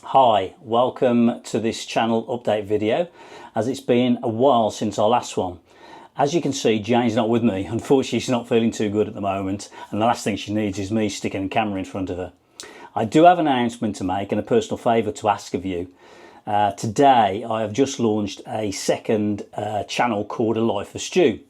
Hi, welcome to this channel update video, as it's been a while since our last one. As you can see, Jane's not with me. Unfortunately, she's not feeling too good at the moment, and the last thing she needs is me sticking a camera in front of her. I do have an announcement to make and a personal favour to ask of you. Today I have just launched a second channel called ALifeOfStew.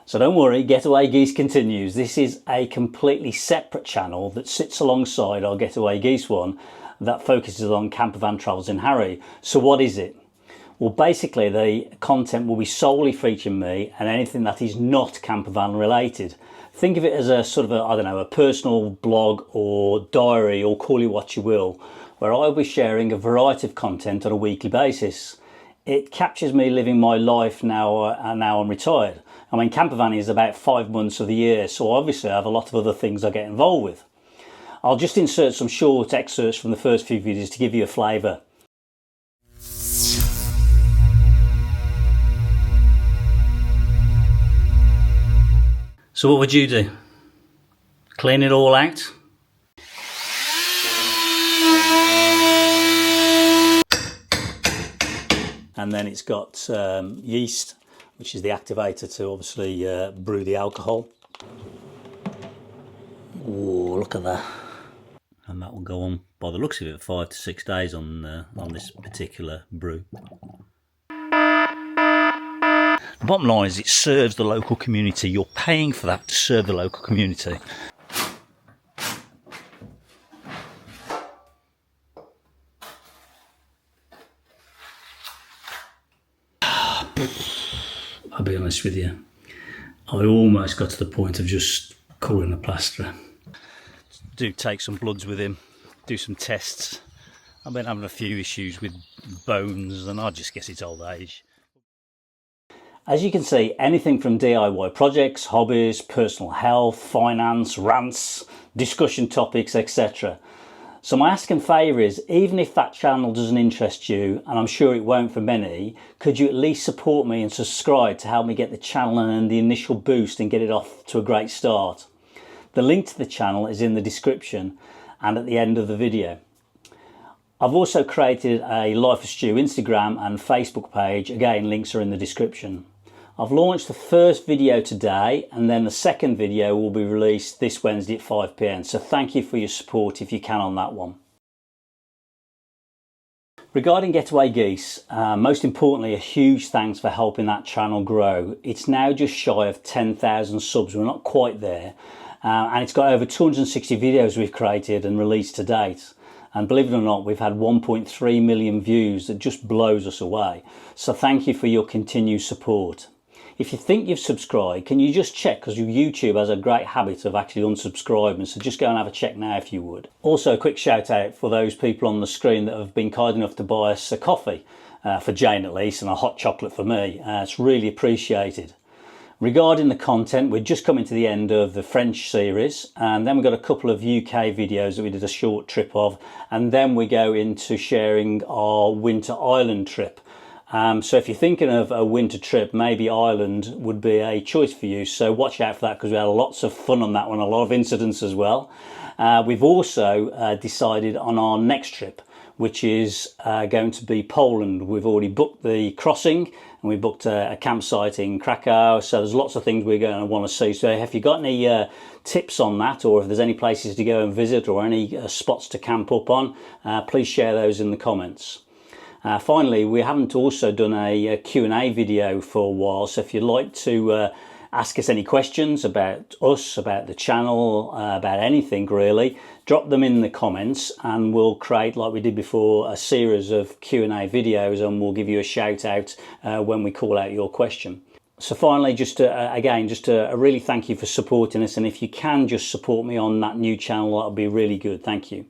So don't worry, Getaway Geese continues. This is a completely separate channel that sits alongside our Getaway Geese one that focuses on campervan travels in Harry. So what is it? Well, basically the content will be solely featuring me and anything that is not campervan related. Think of it as a sort of a personal blog or diary, or call it what you will, where I'll be sharing a variety of content on a weekly basis. It captures me living my life now I'm retired. I mean, campervan is about 5 months of the year, so obviously I have a lot of other things I get involved with. I'll just insert some short excerpts from the first few videos to give you a flavour. So what would you do? Clean it all out? And then it's got yeast, which is the activator to obviously brew the alcohol. Oh, look at that. And that will go on, by the looks of it, 5 to 6 days on this particular brew. The bottom line is it serves the local community. You're paying for that to serve the local community. I'll be honest with you, I almost got to the point of just calling a plasterer. Do take some bloods with him, do some tests. I've been having a few issues with bones, and I just guess it's old age. As you can see, anything from DIY projects, hobbies, personal health, finance, rants, discussion topics, etc. So my ask and favour is, even if that channel doesn't interest you, and I'm sure it won't for many, could you at least support me and subscribe to help me get the channel and the initial boost and get it off to a great start? The link to the channel is in the description and at the end of the video. I've also created a ALifeOfStew Instagram and Facebook page. Again, links are in the description. I've launched the first video today, and then the second video will be released this Wednesday at 5 PM. So thank you for your support if you can on that one. Regarding Getaway Geese, most importantly, a huge thanks for helping that channel grow. It's now just shy of 10,000 subs. We're not quite there. And it's got over 260 videos we've created and released to date. And believe it or not, we've had 1.3 million views. That just blows us away. So thank you for your continued support. If you think you've subscribed, can you just check, because YouTube has a great habit of actually unsubscribing, so just go and have a check now if you would. Also, a quick shout out for those people on the screen that have been kind enough to buy us a coffee, for Jane at least, and a hot chocolate for me. It's really appreciated. Regarding the content, we're just coming to the end of the French series, and then we've got a couple of UK videos that we did a short trip of, and then we go into sharing our winter Ireland trip. So if you're thinking of a winter trip, maybe Ireland would be a choice for you. So watch out for that, because we had lots of fun on that one, a lot of incidents as well. We've also decided on our next trip, which is going to be Poland. We've already booked the crossing, and we booked a campsite in Krakow. So there's lots of things we're going to want to see. So if you've got any tips on that, or if there's any places to go and visit, or any spots to camp up on, please share those in the comments. Finally, we haven't also done a Q&A video for a while, so if you'd like to ask us any questions about us, about the channel, about anything really, drop them in the comments, and we'll create, like we did before, a series of Q&A videos, and we'll give you a shout out when we call out your question. So finally, just a really thank you for supporting us, and if you can just support me on that new channel, that would be really good. Thank you.